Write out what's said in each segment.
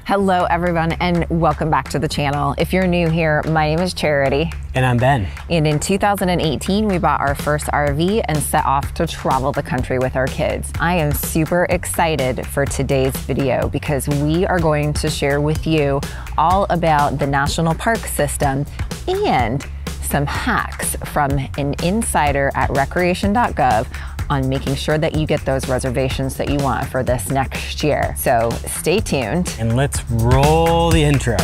Hello everyone and welcome back to the channel. If you're new here, my name is Charity. And I'm Ben. And in 2018, we bought our first RV and set off to travel the country with our kids. I am super excited for today's video because we are going to share with you all about the national park system and some hacks from an insider at recreation.gov on making sure that you get those reservations that you want for this next year. So stay tuned. And let's roll the intro.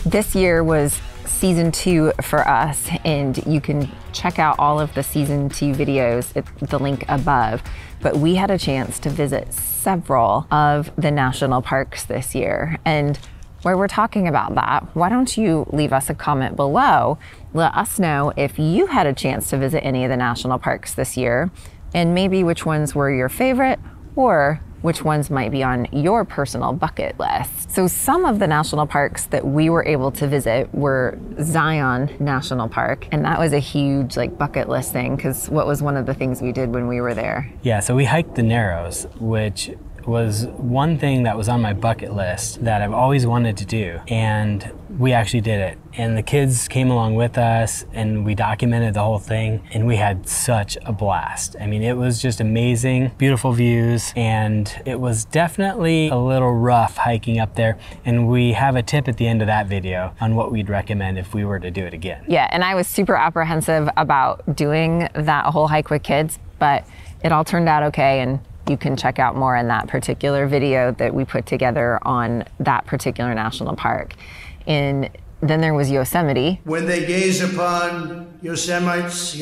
This year was season 2 for us, and you can check out all of the season 2 videos at the link above. But we had a chance to visit several of the national parks this year. And while we're talking about that, why don't you leave us a comment below? Let us know if you had a chance to visit any of the national parks this year, and maybe which ones were your favorite or which ones might be on your personal bucket list. So some of the national parks that we were able to visit were Zion National Park, and that was a huge bucket list thing, because what was one of the things we did when we were there? Yeah, so we hiked the Narrows, which was one thing that was on my bucket list that I've always wanted to do, and we actually did it. And the kids came along with us and we documented the whole thing, and we had such a blast. I mean, it was just amazing, beautiful views, and it was definitely a little rough hiking up there. And we have a tip at the end of that video on what we'd recommend if we were to do it again. Yeah, and I was super apprehensive about doing that whole hike with kids, but it all turned out okay, and you can check out more in that particular video that we put together on that particular national park. And then there was Yosemite. When they gaze upon Yosemites.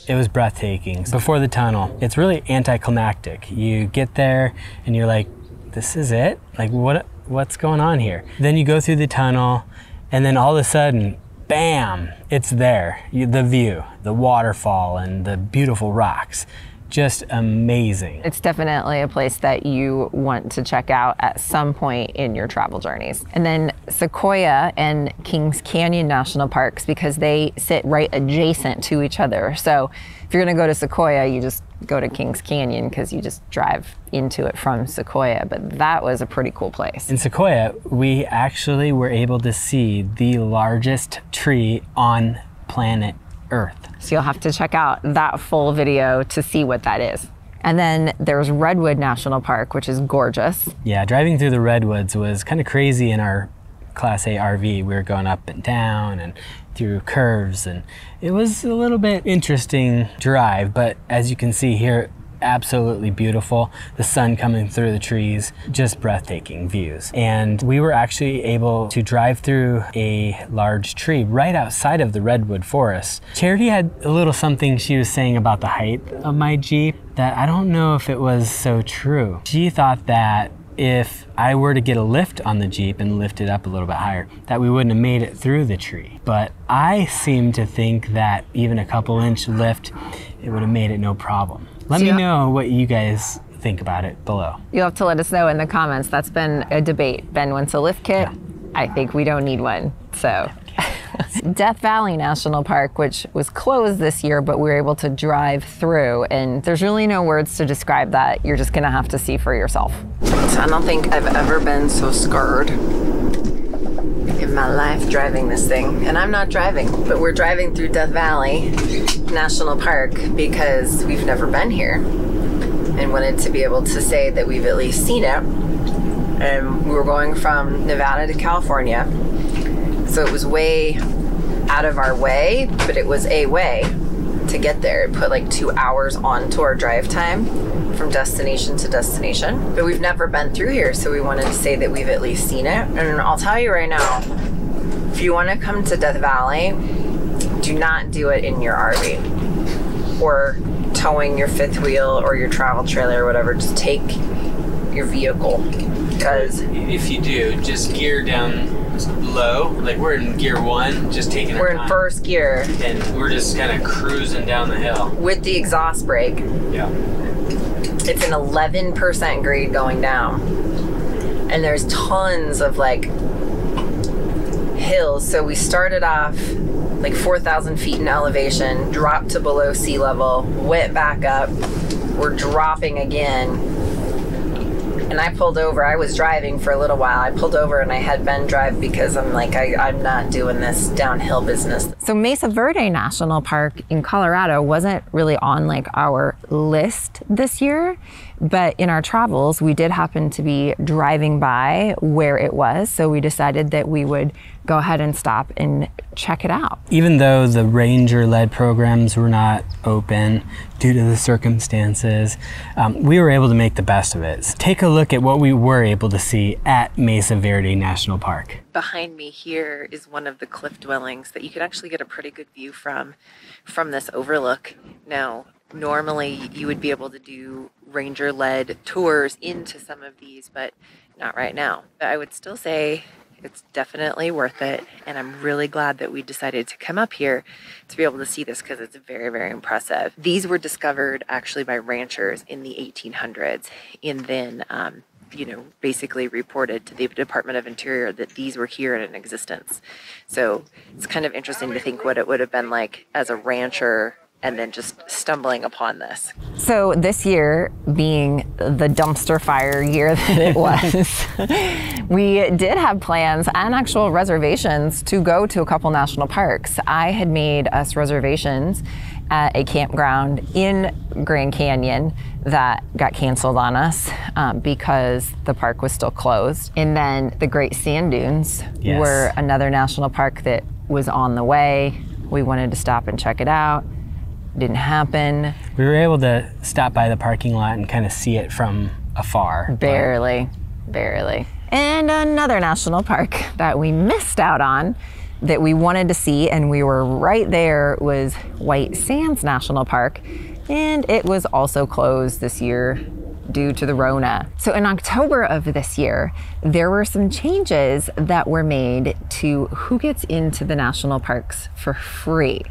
It was breathtaking. Before the tunnel, it's really anticlimactic. You get there and you're like, this is it? Like, what's going on here? Then you go through the tunnel, and then all of a sudden, bam, it's there. The view, the waterfall, and the beautiful rocks. Just amazing. It's definitely a place that you want to check out at some point in your travel journeys. And then Sequoia and Kings Canyon National Parks, because they sit right adjacent to each other. So if you're gonna go to Sequoia, you just go to Kings Canyon because you just drive into it from Sequoia. But that was a pretty cool place. In Sequoia, we actually were able to see the largest tree on planet Earth. So you'll have to check out that full video to see what that is. And then there's Redwood National Park, which is gorgeous. Yeah, driving through the Redwoods was kind of crazy in our Class A RV. We were going up and down and through curves, and it was a little bit interesting drive, but as you can see here, absolutely beautiful. The sun coming through the trees, just breathtaking views. And we were actually able to drive through a large tree right outside of the redwood forest. Charity had a little something she was saying about the height of my Jeep that I don't know if it was so true. She thought that if I were to get a lift on the Jeep and lift it up a little bit higher, that we wouldn't have made it through the tree. But I seem to think that even a couple inch lift, it would have made it no problem. Let me know what you guys think about it below. You'll have to let us know in the comments. That's been a debate. Ben wants a lift kit. Yeah. I think we don't need one, so. Death Valley National Park, which was closed this year, but we were able to drive through, and there's really no words to describe that. You're just gonna have to see for yourself. So I don't think I've ever been so scared in my life driving this thing. And I'm not driving, but we're driving through Death Valley National Park because we've never been here and wanted to be able to say that we've at least seen it. And we were going from Nevada to California, so it was way out of our way, but it was a way to get there. It put like 2 hours onto our drive time from destination to destination. But we've never been through here, so we wanted to say that we've at least seen it. And I'll tell you right now, if you want to come to Death Valley, do not do it in your RV or towing your fifth wheel or your travel trailer or whatever. Just take your vehicle, because if you do, just gear down low. Like we're in gear 1, just taking our time. We're in first gear. And we're just kind of cruising down the hill. With the exhaust brake. Yeah. It's an 11% grade going down. And there's tons of hills. So we started off like 4,000 feet in elevation, dropped to below sea level, went back up, we're dropping again. And I pulled over. I was driving for a little while. I pulled over and I had Ben drive because I'm like, I'm not doing this downhill business. So Mesa Verde National Park in Colorado wasn't really on like our list this year, but in our travels, we did happen to be driving by where it was. So we decided that we would go ahead and stop and check it out. Even though the ranger-led programs were not open due to the circumstances, we were able to make the best of it. So take a look at what we were able to see at Mesa Verde National Park. Behind me here is one of the cliff dwellings that you can actually get a pretty good view from this overlook. Now, normally you would be able to do ranger-led tours into some of these, but not right now. But I would still say it's definitely worth it, and I'm really glad that we decided to come up here to be able to see this because it's very, very impressive. These were discovered actually by ranchers in the 1800s, and then basically reported to the Department of Interior that these were here in existence. So it's kind of interesting to think what it would have been like as a rancher and then just stumbling upon this. So this year, being the dumpster fire year that it was, we did have plans and actual reservations to go to a couple national parks. I had made us reservations at a campground in Grand Canyon that got canceled on us because the park was still closed. And then the Great Sand Dunes were another national park that was on the way. We wanted to stop and check it out. Didn't happen. We were able to stop by the parking lot and kind of see it from afar. Barely. And another national park that we missed out on that we wanted to see, and we were right there, was White Sands National Park. And it was also closed this year due to the Rona. So in October of this year, there were some changes that were made to who gets into the national parks for free.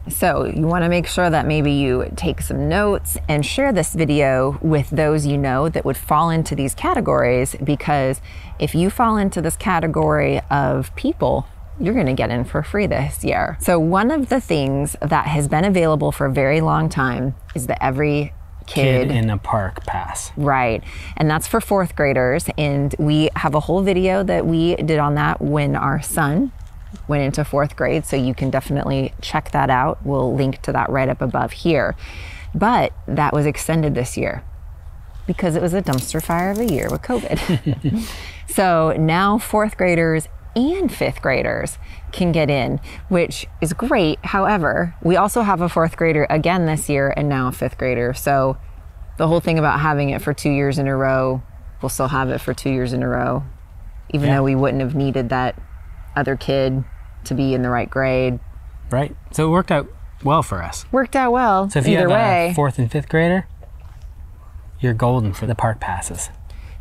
So you want to make sure that maybe you take some notes and share this video with those you know that would fall into these categories, because if you fall into this category of people, you're going to get in for free this year. So one of the things that has been available for a very long time is the Every Kid in a Park Pass. Right. And that's for fourth graders. And we have a whole video that we did on that when our son went into fourth grade, so you can definitely check that out. We'll link to that right up above here. But that was extended this year because it was a dumpster fire of a year with COVID. So now fourth graders and fifth graders can get in, which is great. However, we also have a fourth grader again this year and now a fifth grader. So the whole thing about having it for 2 years in a row, we'll still have it for 2 years in a row, even though we wouldn't have needed that other kid to be in the right grade. Right. So it worked out well for us. Worked out well. So if you have a fourth and fifth grader, you're golden for the park passes.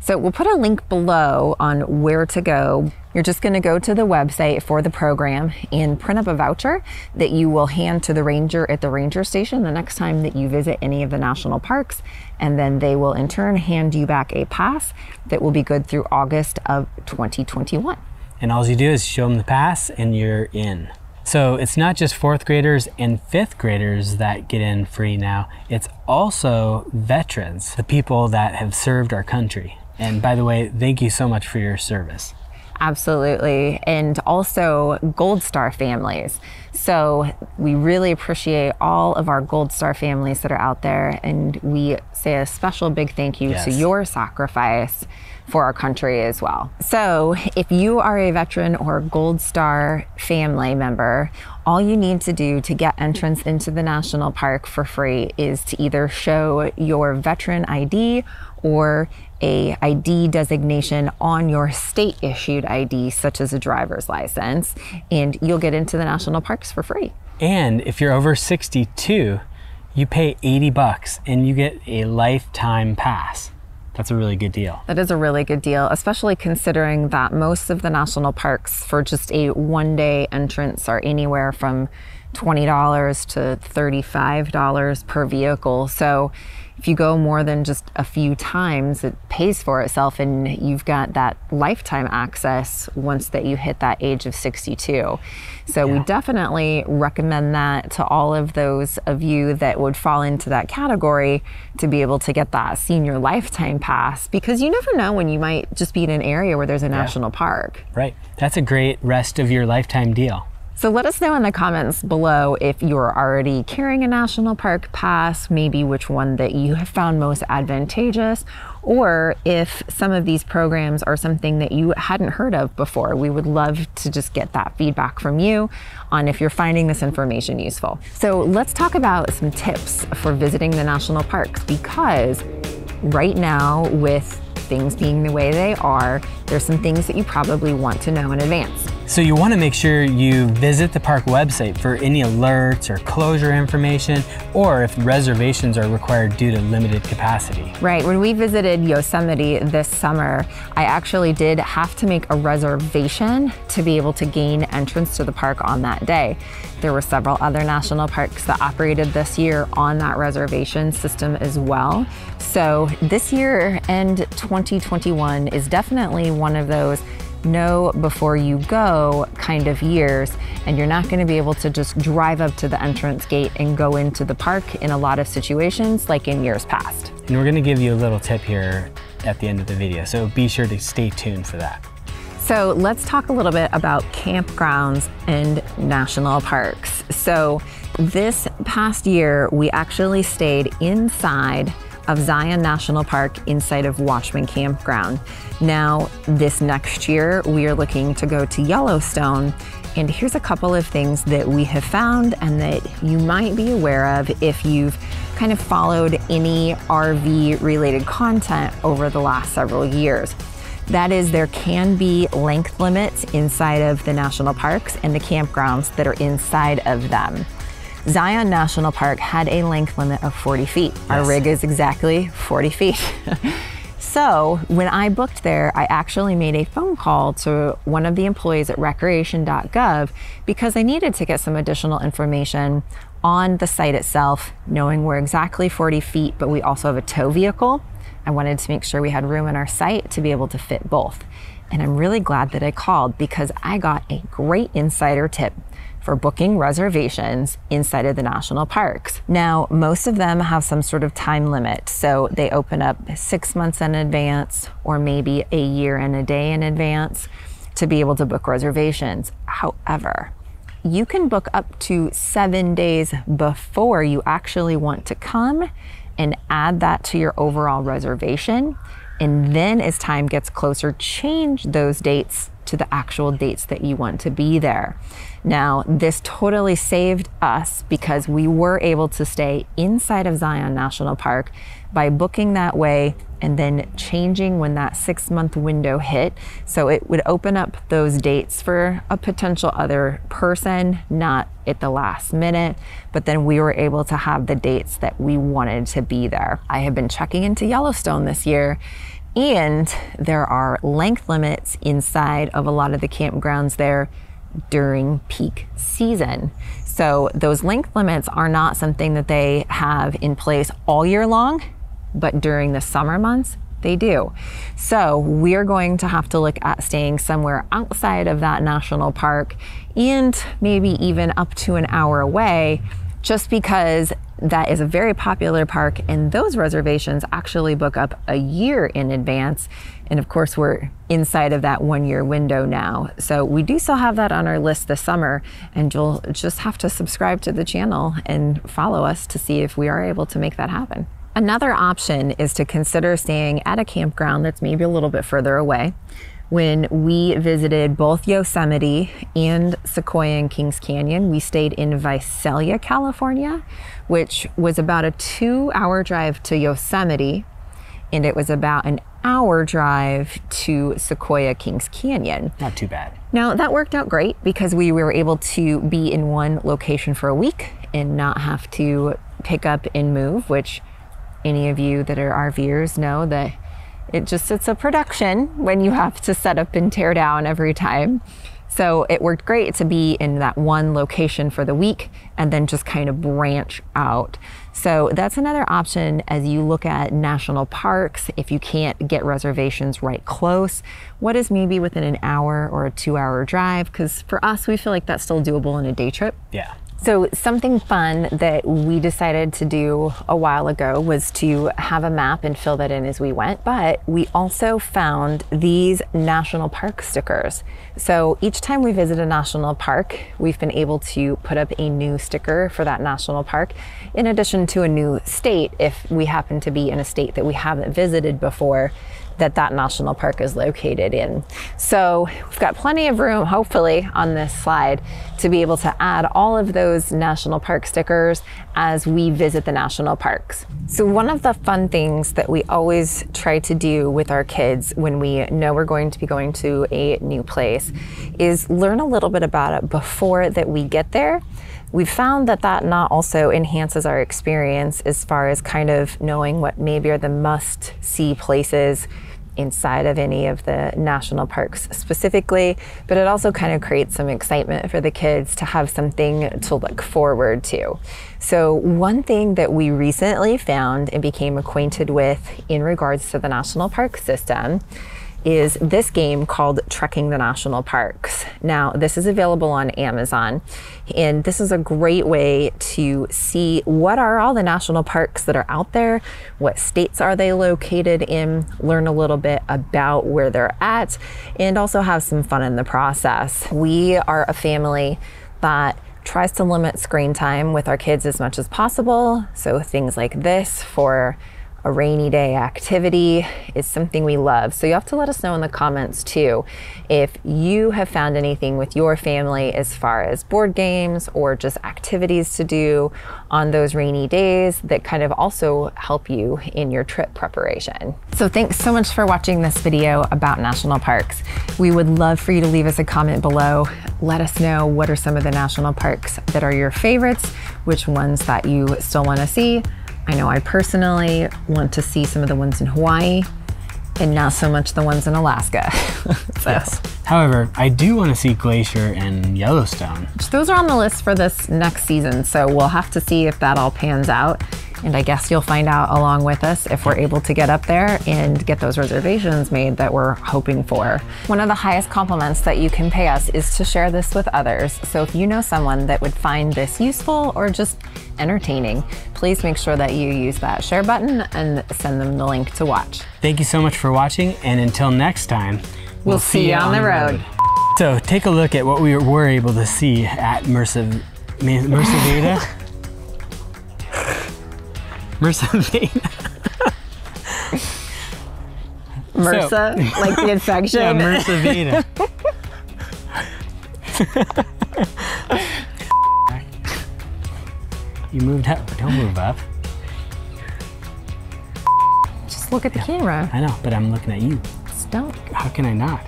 So we'll put a link below on where to go. You're just going to go to the website for the program and print up a voucher that you will hand to the ranger at the ranger station the next time that you visit any of the national parks. And then they will in turn hand you back a pass that will be good through August of 2021. And all you do is show them the pass and you're in. So it's not just fourth graders and fifth graders that get in free now. It's also veterans, the people that have served our country. And by the way, thank you so much for your service. Absolutely. And also Gold Star families. So we really appreciate all of our Gold Star families that are out there. And we say a special big thank you to your sacrifice for our country as well. So if you are a veteran or Gold Star family member, all you need to do to get entrance into the national park for free is to either show your veteran ID or a ID designation on your state issued ID, such as a driver's license, and you'll get into the national parks for free. And if you're over 62, you pay $80 and you get a lifetime pass. That's a really good deal. That is a really good deal, especially considering that most of the national parks for just a one-day entrance are anywhere from $20 to $35 per vehicle. So if you go more than just a few times, it pays for itself, and you've got that lifetime access once that you hit that age of 62. So we definitely recommend that to all of those of you that would fall into that category, to be able to get that senior lifetime pass, because you never know when you might just be in an area where there's a national park. Right. That's a great rest of your lifetime deal. So let us know in the comments below if you're already carrying a national park pass, maybe which one that you have found most advantageous, or if some of these programs are something that you hadn't heard of before. We would love to just get that feedback from you on if you're finding this information useful. So let's talk about some tips for visiting the national parks, because right now, with things being the way they are, there's some things that you probably want to know in advance. So you want to make sure you visit the park website for any alerts or closure information, or if reservations are required due to limited capacity. Right, when we visited Yosemite this summer, I actually did have to make a reservation to be able to gain entrance to the park on that day. There were several other national parks that operated this year on that reservation system as well. So this year and 2021 is definitely one of those know before you go kind of years, and you're not going to be able to just drive up to the entrance gate and go into the park in a lot of situations like in years past. And we're going to give you a little tip here at the end of the video, so be sure to stay tuned for that. So let's talk a little bit about campgrounds and national parks. So this past year, we actually stayed inside of Zion National Park inside of Watchman Campground. Now, this next year, we are looking to go to Yellowstone, and here's a couple of things that we have found and that you might be aware of if you've kind of followed any RV related content over the last several years. That is, there can be length limits inside of the national parks and the campgrounds that are inside of them. Zion National Park had a length limit of 40 feet. Yes. Our rig is exactly 40 feet. So when I booked there, I actually made a phone call to one of the employees at recreation.gov because I needed to get some additional information on the site itself, knowing we're exactly 40 feet, but we also have a tow vehicle. I wanted to make sure we had room in our site to be able to fit both. And I'm really glad that I called, because I got a great insider tip for booking reservations inside of the national parks. Now, most of them have some sort of time limit. So they open up 6 months in advance, or maybe a year and a day in advance to be able to book reservations. However, you can book up to 7 days before you actually want to come and add that to your overall reservation. And then as time gets closer, change those dates to the actual dates that you want to be there. Now, this totally saved us because we were able to stay inside of Zion National Park by booking that way and then changing when that 6-month window hit. So it would open up those dates for a potential other person, not at the last minute, but then we were able to have the dates that we wanted to be there. I have been checking into Yellowstone this year, and there are length limits inside of a lot of the campgrounds there during peak season. So those length limits are not something that they have in place all year long, but during the summer months, they do. So we're going to have to look at staying somewhere outside of that national park, and maybe even up to an hour away, just because that is a very popular park, and those reservations actually book up a year in advance. And of course, we're inside of that 1-year window now. So we do still have that on our list this summer, and you'll just have to subscribe to the channel and follow us to see if we are able to make that happen. Another option is to consider staying at a campground that's maybe a little bit further away. When we visited both Yosemite and Sequoia and Kings Canyon, we stayed in Visalia, California, which was about a 2-hour drive to Yosemite, and it was about an hour drive to Sequoia Kings Canyon. Not too bad. Now, that worked out great because we were able to be in one location for a week and not have to pick up and move, which any of you that are RVers know that it's a production when you have to set up and tear down every time. So it worked great to be in that one location for the week and then just kind of branch out. So that's another option as you look at national parks. If you can't get reservations right close, what is maybe within an hour or a 2-hour drive? Because for us, we feel like that's still doable in a day trip. Yeah. So something fun that we decided to do a while ago was to have a map and fill that in as we went, but we also found these national park stickers. So each time we visit a national park, we've been able to put up a new sticker for that national park, in addition to a new state if we happen to be in a state that we haven't visited before that national park is located in. So we've got plenty of room, hopefully, on this slide to be able to add all of those national park stickers as we visit the national parks. So one of the fun things that we always try to do with our kids when we know we're going to be going to a new place is learn a little bit about it before that we get there. We've found that not also enhances our experience as far as kind of knowing what maybe are the must-see places inside of any of the national parks specifically, but it also kind of creates some excitement for the kids to have something to look forward to. So one thing that we recently found and became acquainted with in regards to the national park system is this game called Trekking the National Parks. Now, this is available on Amazon, and this is a great way to see what are all the national parks that are out there, what states are they located in, learn a little bit about where they're at, and also have some fun in the process. We are a family that tries to limit screen time with our kids as much as possible, so things like this for a rainy day activity is something we love. So you have to let us know in the comments too if you have found anything with your family as far as board games or just activities to do on those rainy days that kind of also help you in your trip preparation. So thanks so much for watching this video about national parks. We would love for you to leave us a comment below. Let us know what are some of the national parks that are your favorites, which ones that you still want to see. I know I personally want to see some of the ones in Hawaii and not so much the ones in Alaska. So. Yes. However, I do want to see Glacier and Yellowstone. Those are on the list for this next season, so we'll have to see if that all pans out. And I guess you'll find out along with us if we're able to get up there and get those reservations made that we're hoping for. One of the highest compliments that you can pay us is to share this with others. So if you know someone that would find this useful or just entertaining, please make sure that you use that share button and send them the link to watch. Thank you so much for watching, and until next time, we'll see you on the road. So take a look at what we were able to see at Mersaveda. MRSA, like the infection? Yeah, Mersaveda. You moved up, but don't move up. Just look at the camera. I know, but I'm looking at you. Just don't. How can I not?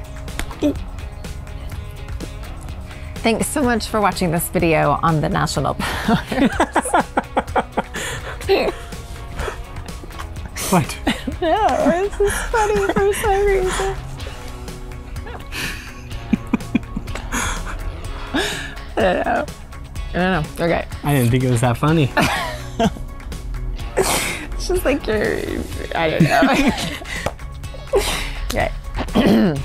Thanks so much for watching this video on the national parks. What? Yeah, this is funny for some reason. I don't know. Okay. I didn't think it was that funny. It's just like you're, I don't know. Okay.